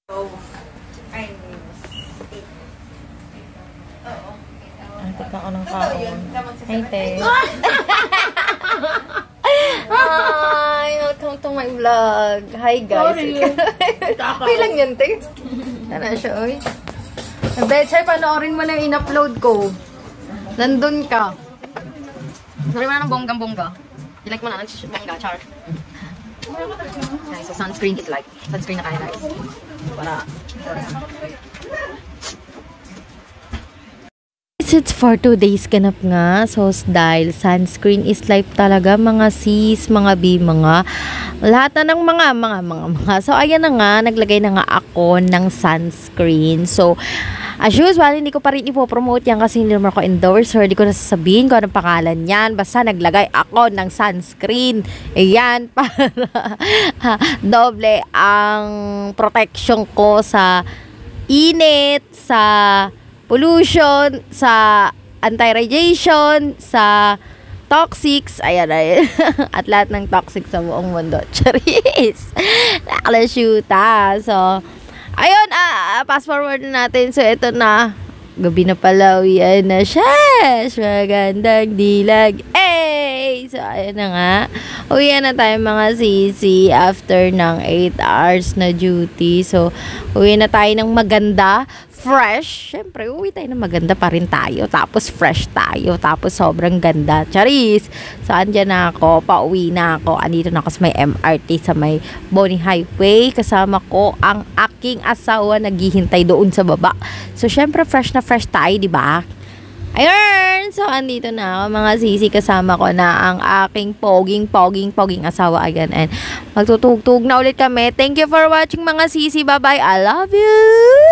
Ang tika ko ng kaon. Hey, te. Hi! Welcome to my vlog. Hi, guys. Ay lang yun, te. Tara siya, oy. Betchay, panoorin mo na yung in-upload ko. Nandun ka. Sorry mo na ng bonggang-bongga. I-like mo na ng bongga, char. Okay, so sunscreen is like. Sunscreen na kaya, guys. Para. It's for 2 days ganap nga. So, dahil sunscreen is life talaga, mga sis, mga B, mga lahat na ng mga. So, ayan na nga, naglagay na nga ako ng sunscreen. So, as usual, hindi ko pa rin ipopromote yan kasi hindi naman ako endorser. Hindi ko nasasabihin kung anong pangalan yan. Basta naglagay ako ng sunscreen. Ayan, para doble ang protection ko sa init, sa pollution, sa anti-radiation, sa toxics, ayan. At lahat ng toxic sa buong mundo. Charis! Nakalashoota. So, ayun, fast forward na natin. So, ito na. Gabi na pala, uwian na siya. Magandang dilag. Hey! So, ayun na nga. Uwian na tayo mga sisi after ng 8 hours na duty. So, uwi na tayo ng maganda, fresh. Siyempre, uwi tayo ng maganda pa rin tayo. Tapos, fresh tayo. Tapos, sobrang ganda. Charis! So, andyan na ako. Pauwi na ako. Andito na ako sa may MRT, sa may Bonnie Highway. Kasama ko ang aking asawa naghihintay doon sa baba. So, syempre, fresh na fresh tayo, di ba? Ayun! So, andito na ako, mga sisi. Kasama ko na ang aking poging asawa again. And magtutugtog na ulit kami. Thank you for watching, mga sisi. Bye-bye. I love you!